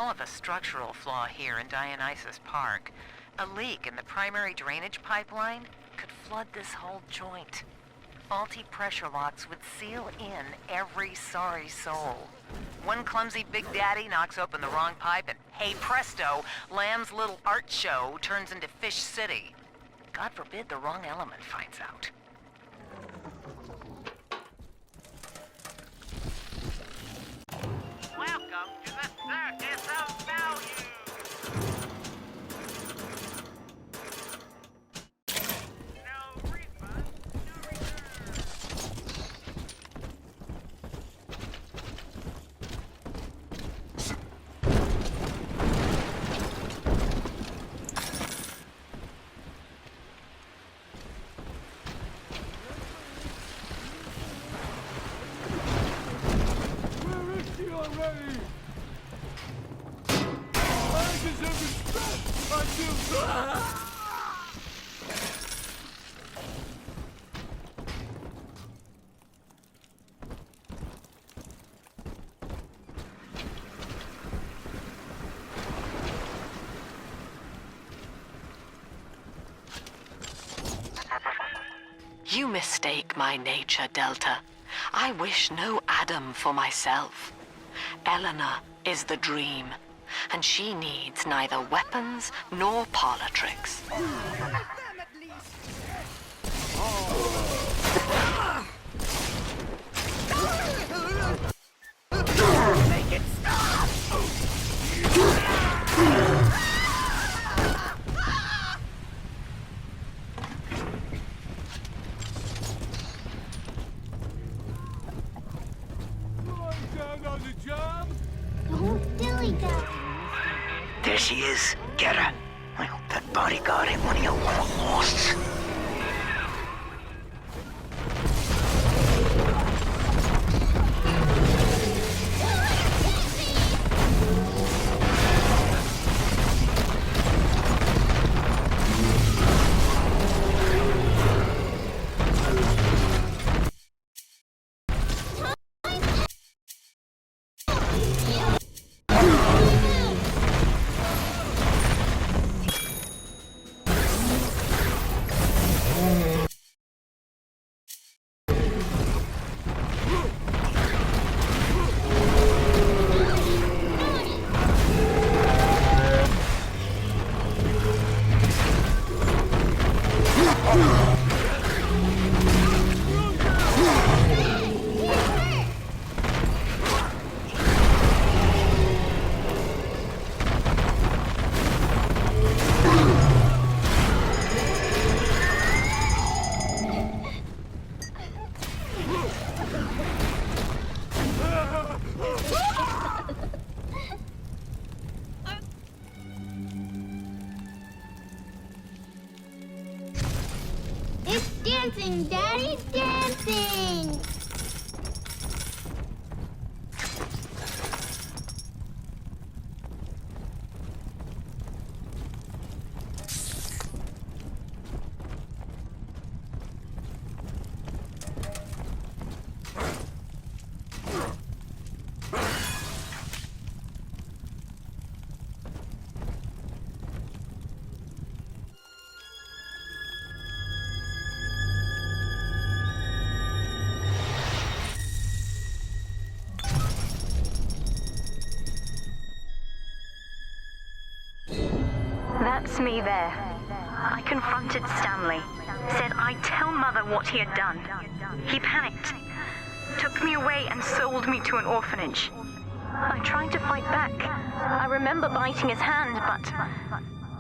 call it a structural flaw here in Dionysus Park. A leak in the primary drainage pipeline could flood this whole joint. Faulty pressure locks would seal in every sorry soul. One clumsy Big Daddy knocks open the wrong pipe and, hey presto, Lamb's little art show turns into Fish City. God forbid the wrong element finds out. Welcome to the Circus of Value! No refund, no return! Where is she already? I deserve respect! I do. You mistake my nature, Delta. I wish no Adam for myself. Eleanor is the dream, and she needs neither weapons nor parlor tricks. Make it stop! Lying down on the job? Don't dilly dally. There she is. Get her. I hope that bodyguard ain't one of your little hosts. It's dancing, Daddy, dancing! That's me there. I confronted Stanley. Said I'd tell Mother what he had done. He panicked. Took me away and sold me to an orphanage. I tried to fight back. I remember biting his hand, but...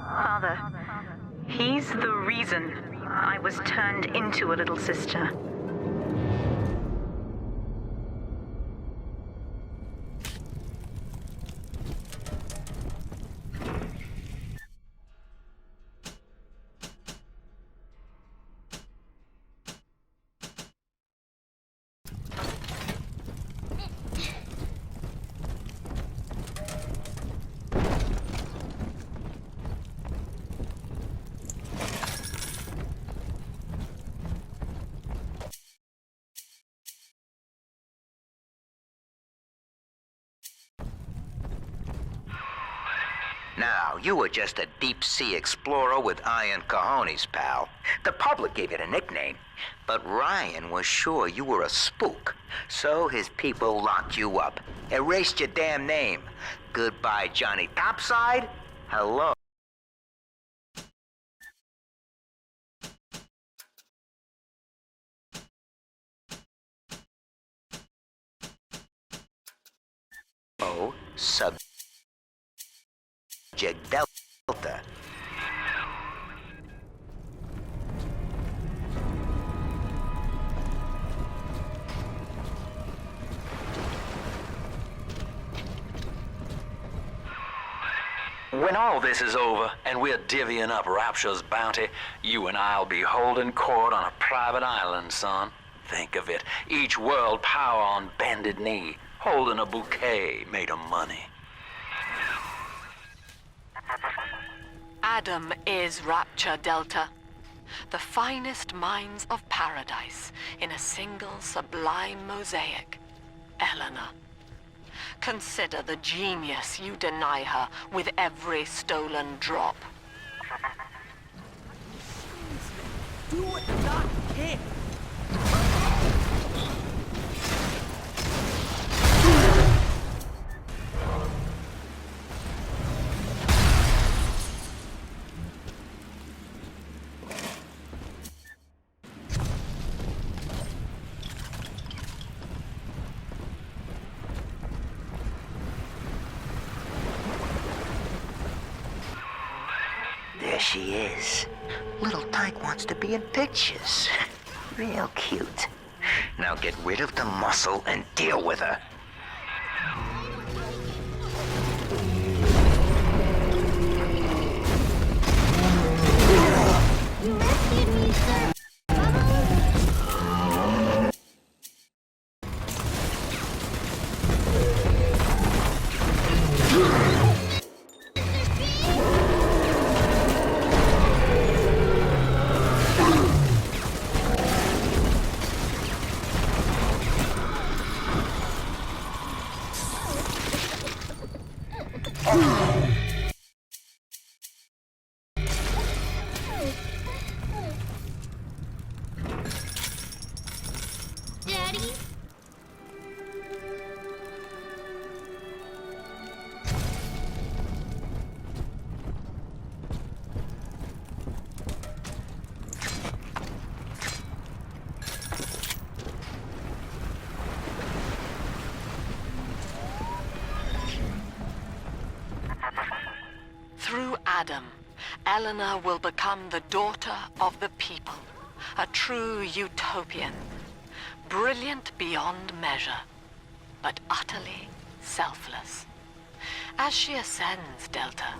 Father, he's the reason I was turned into a little sister. Now, you were just a deep-sea explorer with iron cojones, pal. The public gave it a nickname, but Ryan was sure you were a spook. So his people locked you up, erased your damn name. Goodbye, Johnny Topside. Hello. Oh, subject Delta. When all this is over and we're divvying up Rapture's bounty, you and I'll be holding court on a private island, son. Think of it, each world power on bended knee, holding a bouquet made of money. Adam is Rapture Delta, the finest minds of paradise in a single sublime mosaic. Eleanor. Consider the genius you deny her with every stolen drop. Do it, not hit. There she is. Little Tyke wants to be in pictures. Real cute. Now get rid of the muscle and deal with her. You rescued me, sir. Daddy? Through Adam, Eleanor will become the daughter of the people, a true utopian, brilliant beyond measure, but utterly selfless. As she ascends, Delta,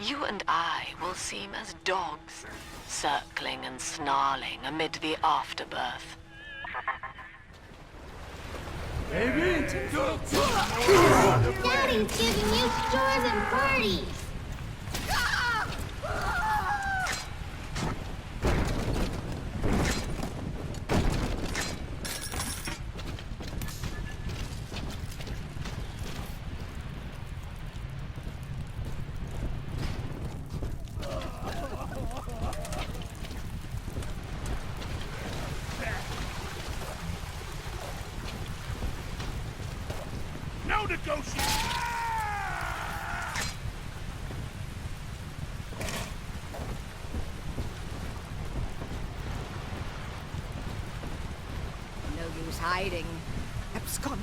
you and I will seem as dogs, circling and snarling amid the afterbirth. Baby, go. Daddy's giving you stores and parties. No negotiation. No use hiding. Abscond.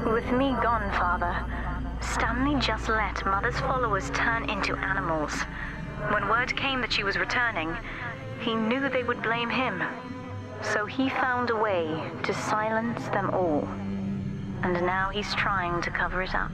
With me gone, Father, Stanley just let Mother's followers turn into animals. When word came that she was returning, he knew they would blame him. So he found a way to silence them all. And now he's trying to cover it up.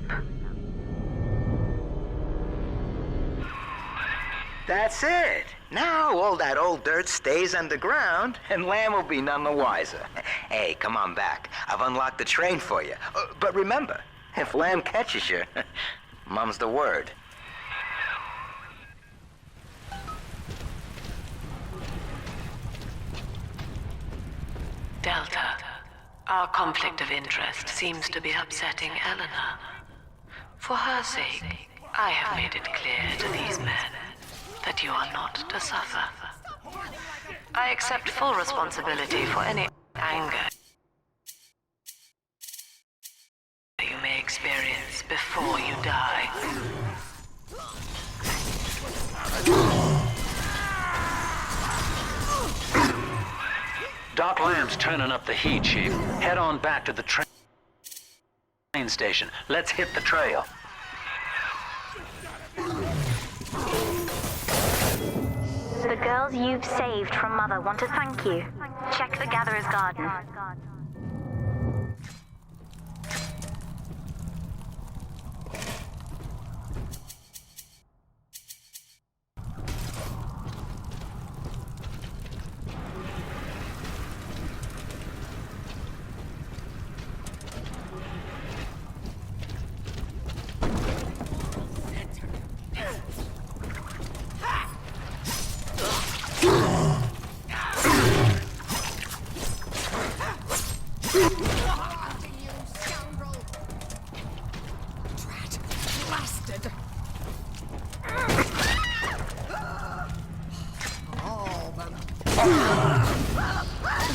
That's it. Now all that old dirt stays underground, and Lamb will be none the wiser. Hey, come on back. I've unlocked the train for you. But remember, if Lamb catches you, mum's the word. Delta, our conflict of interest seems to be upsetting Eleanor. For her sake, I have made it clear to these men that you are not to suffer. I accept full responsibility for any anger you may experience before you die. Doc Lamb's turning up the heat, Chief. Head on back to the train station. Let's hit the trail. The girls you've saved from Mother want to thank you. Check the Gatherer's Garden.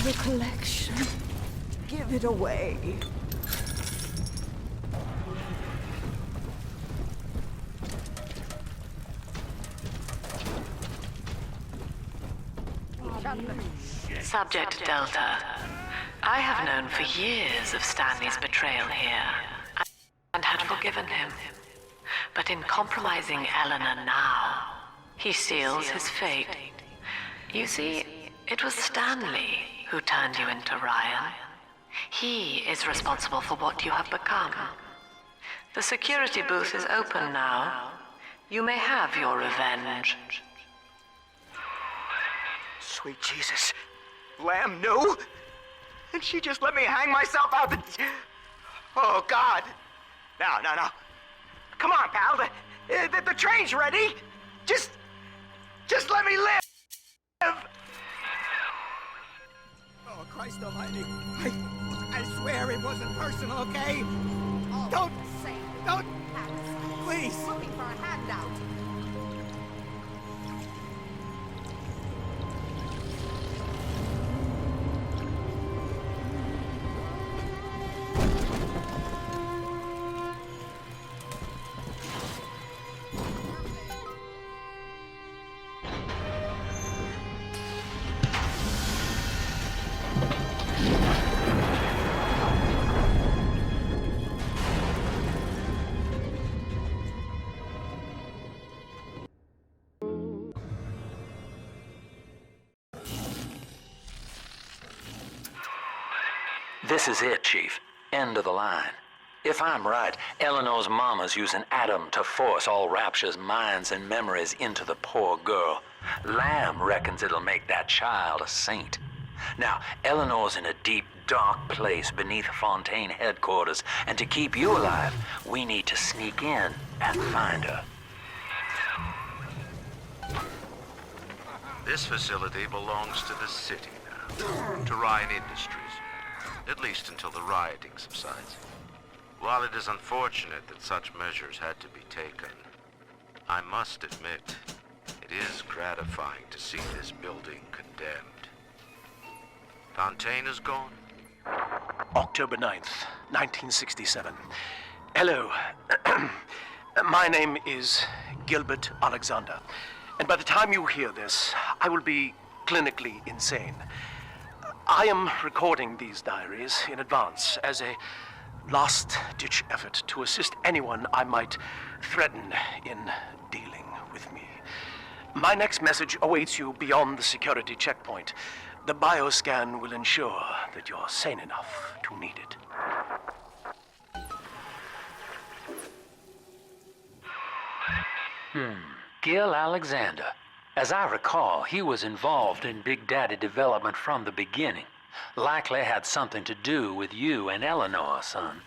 The collection. Give it away. Subject Delta, I have known for years of Stanley's betrayal here, and had forgiven him. But in compromising Eleanor now, he seals his fate. You see, it was Stanley who turned you into Ryan. He is responsible for what you have become. The security booth is open now. You may have your revenge. Sweet Jesus. Lamb knew? And she just let me hang myself out the... Oh, God. No. Come on, pal. The train's ready. Just let me live. Oh, Christ almighty. I swear it wasn't personal, okay? Don't, please. Looking for a handout. This is it, Chief. End of the line. If I'm right, Eleanor's mama's using Adam to force all Rapture's minds and memories into the poor girl. Lamb reckons it'll make that child a saint. Now, Eleanor's in a deep, dark place beneath Fontaine headquarters, and to keep you alive, we need to sneak in and find her. This facility belongs to the city now, to Ryan Industries, at least until the rioting subsides. While it is unfortunate that such measures had to be taken, I must admit, it is gratifying to see this building condemned. Fontaine is gone? October 9th, 1967. Hello. My name is Gilbert Alexander. And by the time you hear this, I will be clinically insane. I am recording these diaries in advance as a last-ditch effort to assist anyone I might threaten in dealing with me. My next message awaits you beyond the security checkpoint. The bioscan will ensure that you're sane enough to need it. Gil Alexander. As I recall, he was involved in Big Daddy development from the beginning. Likely had something to do with you and Eleanor, son.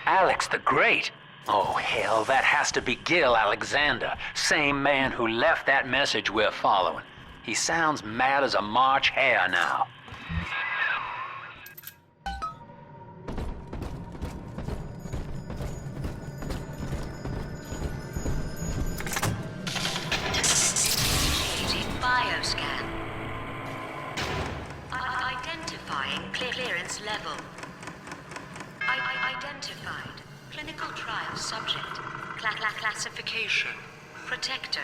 Alex the Great? Oh, hell, that has to be Gil Alexander, same man who left that message we're following. He sounds mad as a March hare now. Bioscan. Identifying clearance level. Identified. Clinical trial subject. Classification. Protector.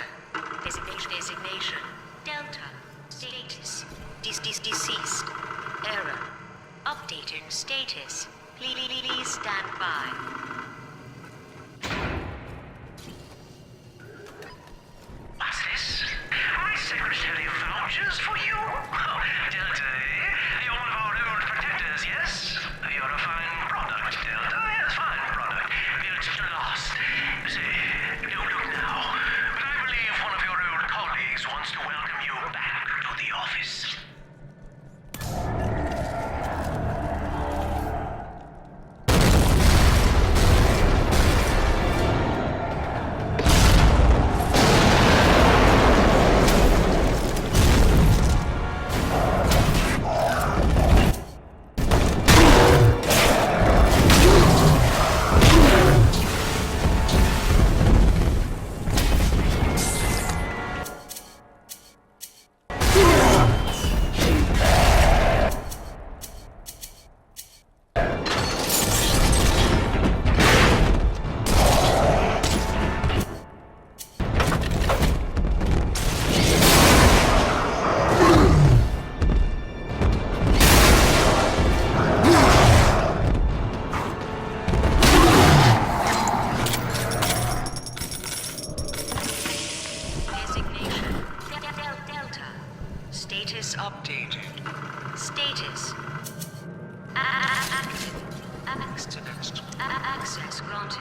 Designation. Delta. Status. Deceased. Error. Updating status. Please stand by. What's this? My secretary vouchers for you? Oh, Delta, eh? You're one of our old protectors, yes? You're a fine product, Delta. Yes, fine product. Built to last. Say, don't look now, but I believe one of your old colleagues wants to welcome you back to the office. status. Active. Access granted.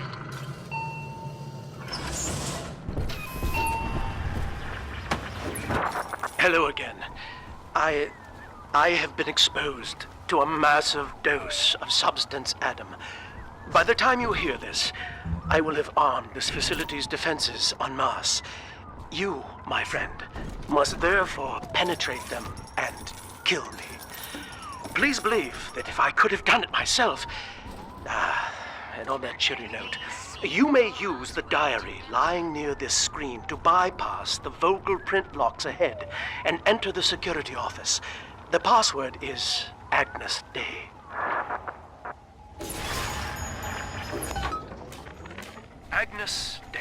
Hello again. I have been exposed to a massive dose of substance Adam. By the time you hear this, I will have armed this facility's defenses en masse. You, my friend, must therefore penetrate them and kill me. Please believe that if I could have done it myself... and on that cheery note, you may use the diary lying near this screen to bypass the Vogel print locks ahead and enter the security office. The password is Agnes Day. Agnes Day.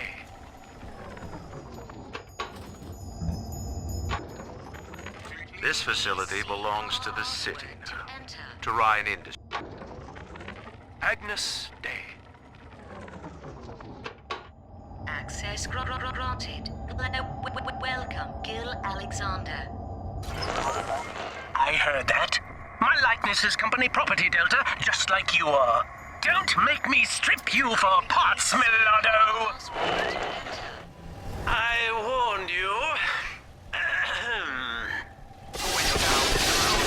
This facility belongs to the city now, to Ryan Industries. Agnes Day. Access granted. Welcome, Gil Alexander. I heard that. My likeness is company property, Delta, just like you are. Don't make me strip you for parts, Millardo! I warned you. When you're down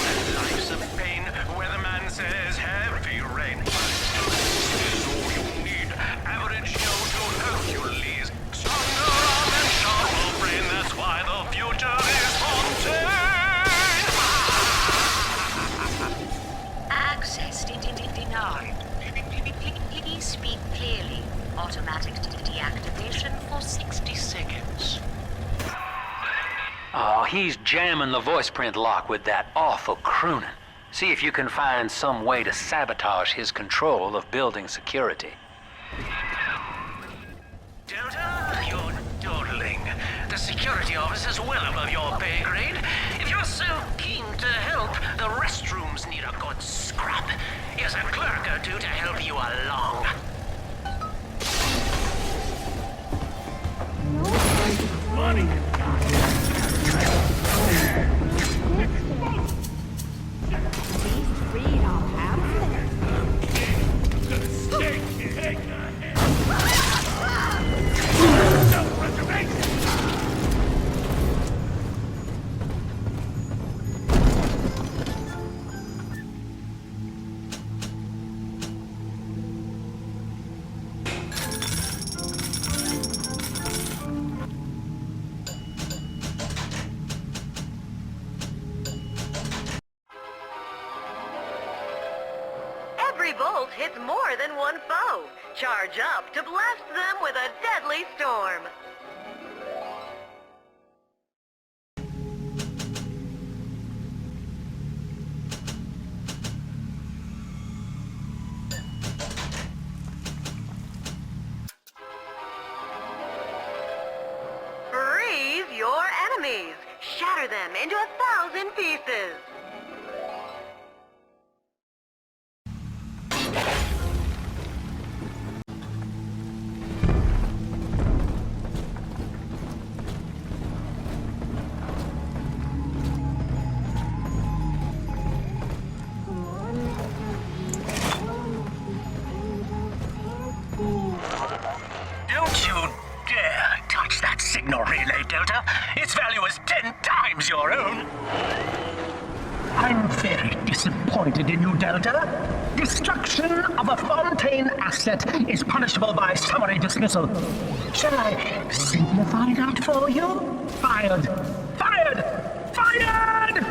and life's a pain, weatherman says heavy rain. This is all you need. Average Joe to Hercules. Stronger arm and sharper brain, that's why the future is haunted. Access denied. Please speak clearly. Automatic deactivation for 60 seconds. Oh, he's jamming the voice print lock with that awful crooning. See if you can find some way to sabotage his control of building security. Delta, you're dawdling. The security office is well above your pay grade. If you're so keen to help, the restrooms need a good scrub. Here's a clerk or two to help you along. Money! Read our pamphlet. Every bolt hits more than one foe. Charge up to blast them with a deadly storm. Freeze your enemies. Shatter them into 1,000 pieces. Don't you dare touch that signal relay, Delta. Its value is 10 times your own. I'm very disappointed in you, Delta. Destruction of a Fontaine asset is punishable by summary dismissal. Shall I simplify that for you? Fired! Fired! Fired!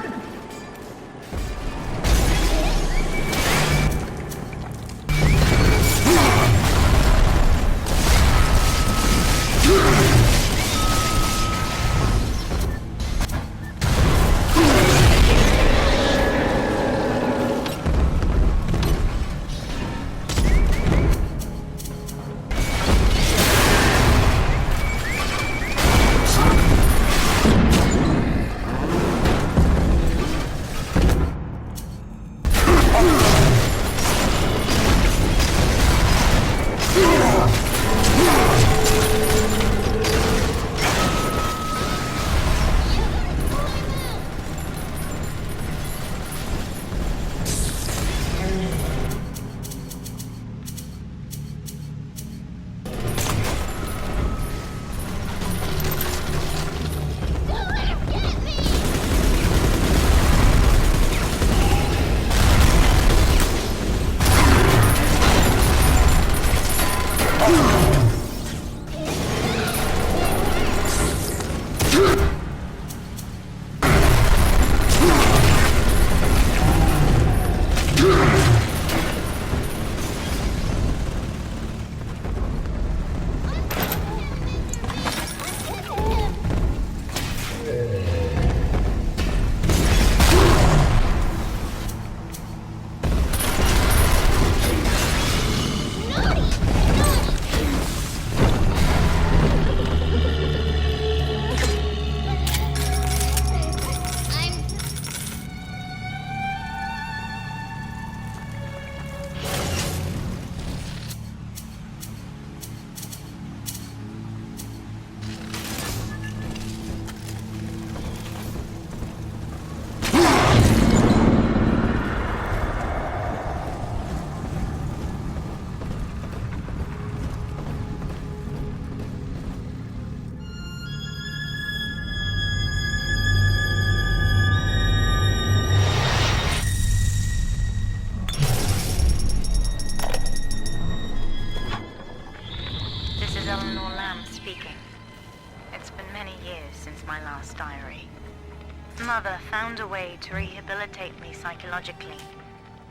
way to rehabilitate me psychologically.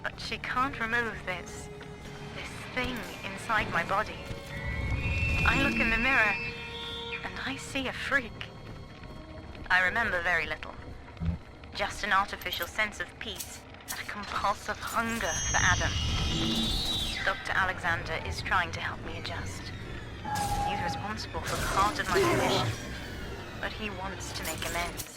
But she can't remove this thing inside my body. I look in the mirror, and I see a freak. I remember very little. Just an artificial sense of peace and a compulsive hunger for Adam. Dr. Alexander is trying to help me adjust. He's responsible for part of my condition, but he wants to make amends.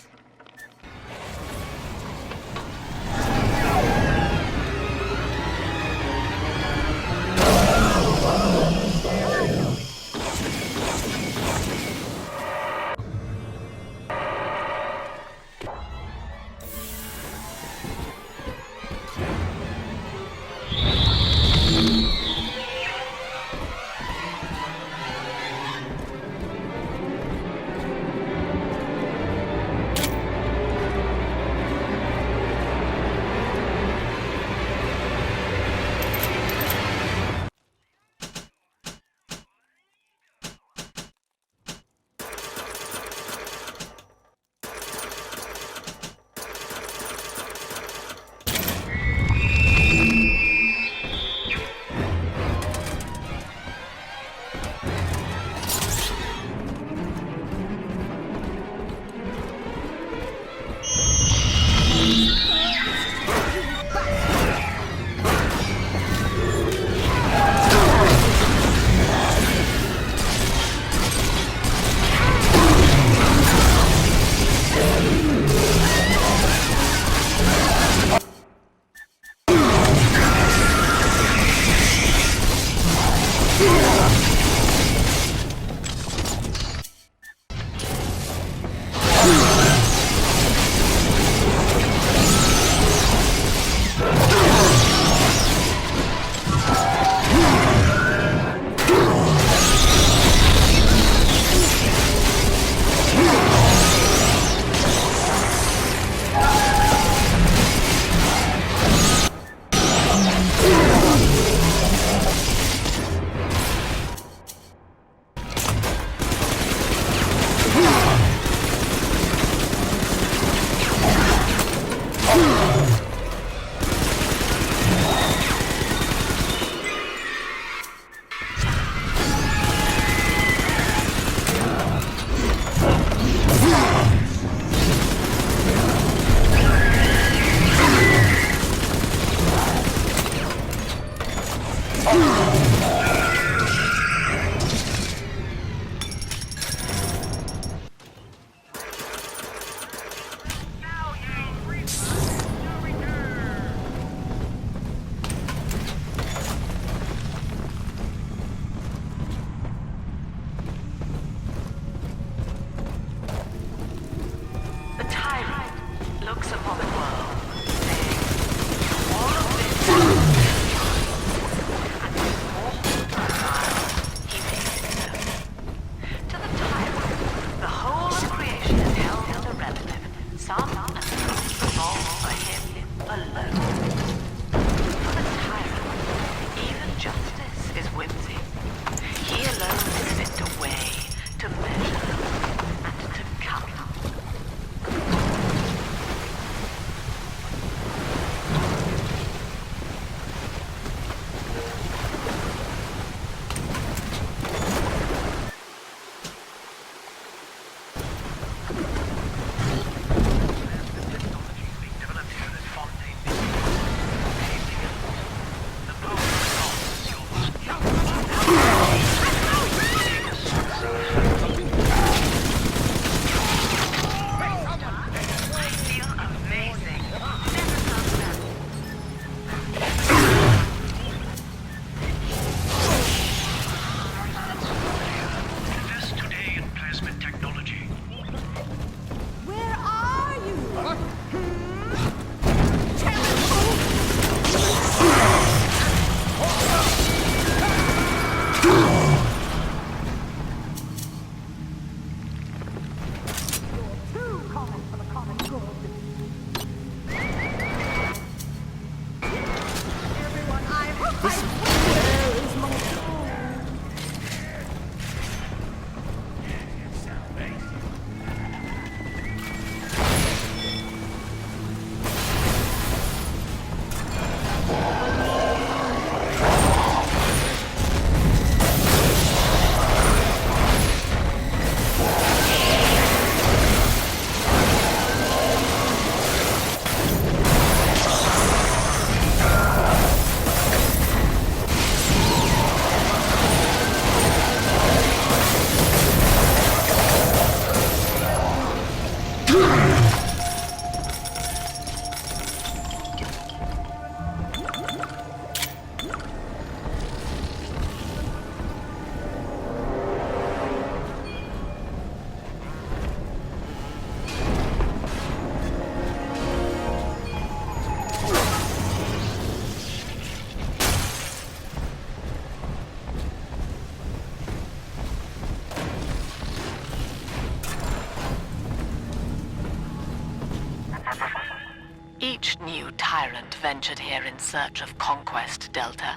each new tyrant ventured here in search of conquest, Delta.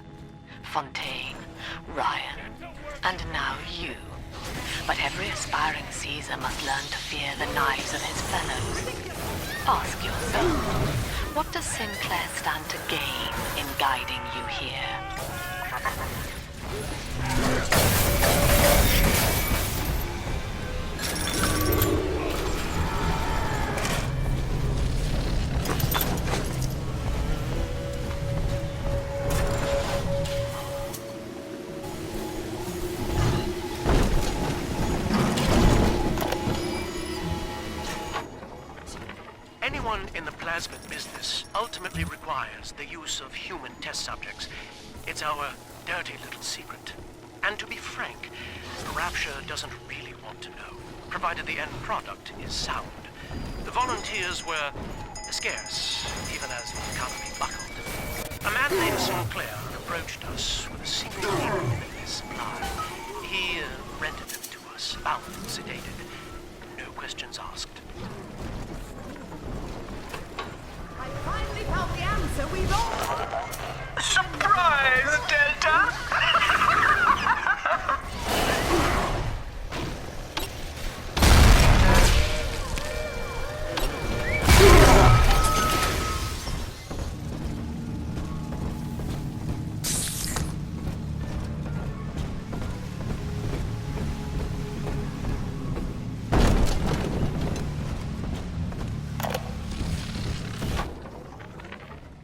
Fontaine, Ryan, and now you. But every aspiring Caesar must learn to fear the knives of his fellows. Ask yourself, what does Sinclair stand to gain in guiding you here? Anyone in the plasmid business ultimately requires the use of human test subjects. It's our dirty little secret. And to be frank, Rapture doesn't really want to know, provided the end product is sound. The volunteers were scarce, even as the economy buckled. A man named Sinclair approached us with a single infinite supply. He rented them to us, bound and sedated. No questions asked. I finally found the answer we've all... Surprise, Delta!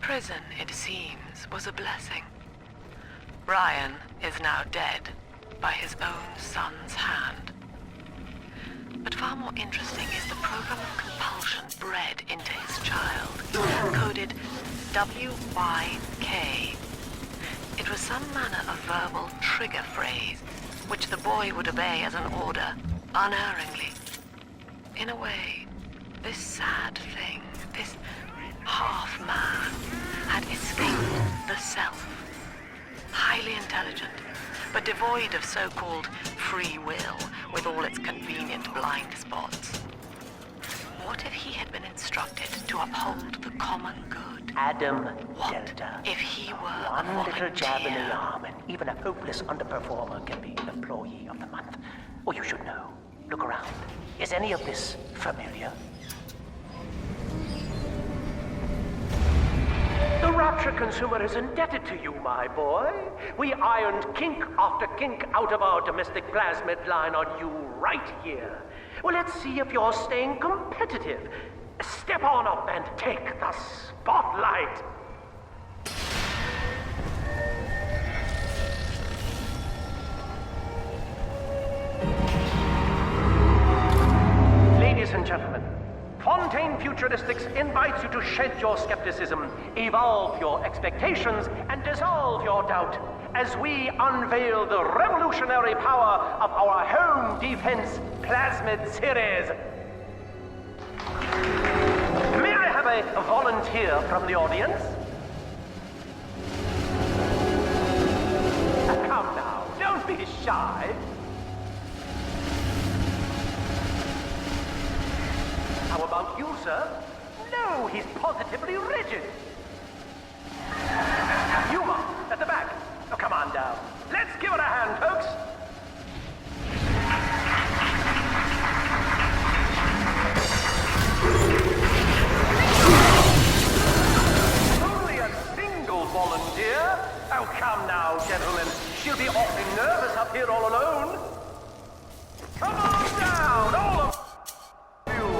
Prison, it seems, was a blessing. Ryan is now dead by his own son's hand. But far more interesting is the program of compulsion bred into his child, coded WYK. It was some manner of verbal trigger phrase, which the boy would obey as an order, unerringly. In a way, this sad thing, this half-man, had escaped the self. Highly intelligent, but devoid of so-called free will, with all its convenient blind spots. What if he had been instructed to uphold the common good? Adam What Delta. if he were a One little jab in the volunteer? arm, and even a hopeless underperformer can be Employee of the Month. Or you should know. Look around. Is any of this familiar? The Rapture consumer is indebted to you, my boy. We ironed kink after kink out of our domestic plasmid line on you right here. Well, let's see if you're staying competitive. Step on up and take the spotlight. Ladies and gentlemen, Fontaine Futuristics invites you to shed your skepticism, evolve your expectations, and dissolve your doubt as we unveil the revolutionary power of our home defense plasmid series. May I have a volunteer from the audience? Come now, don't be shy. How about you, sir? No, he's positively rigid. Yuma, at the back. Oh, come on down. Let's give it a hand, folks. Only a single volunteer? Oh, come now, gentlemen. She'll be awfully nervous up here all alone. Come on down, all of you.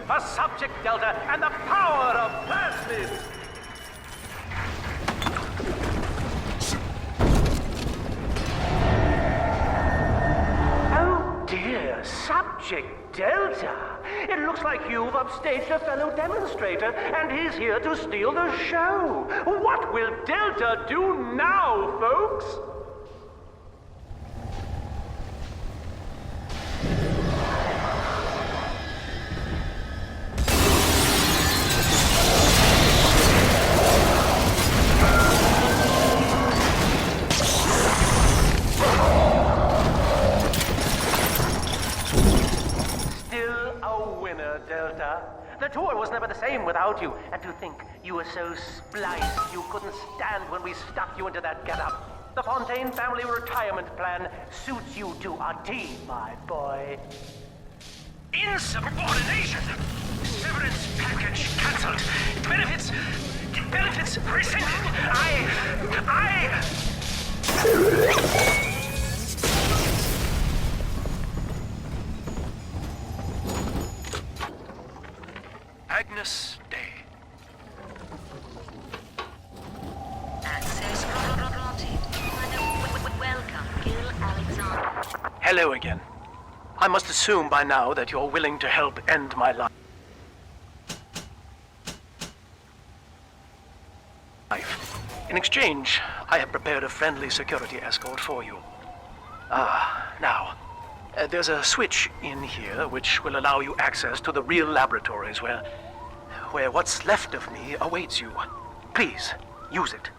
For Subject Delta and the power of plasmids! Oh dear, Subject Delta! It looks like you've upstaged a fellow demonstrator, and he's here to steal the show. What will Delta do now, folks? Delta. The tour was never the same without you. And to think you were so spliced you couldn't stand when we stuck you into that getup. The Fontaine family retirement plan suits you to a T, my boy. Insubordination! Severance package cancelled. Benefits rescinded. Agnes Day. Access granted. Welcome, Gil Alexander. Hello again. I must assume by now that you're willing to help end my life. In exchange, I have prepared a friendly security escort for you. Now, there's a switch in here which will allow you access to the real laboratories where what's left of me awaits you. Please, use it.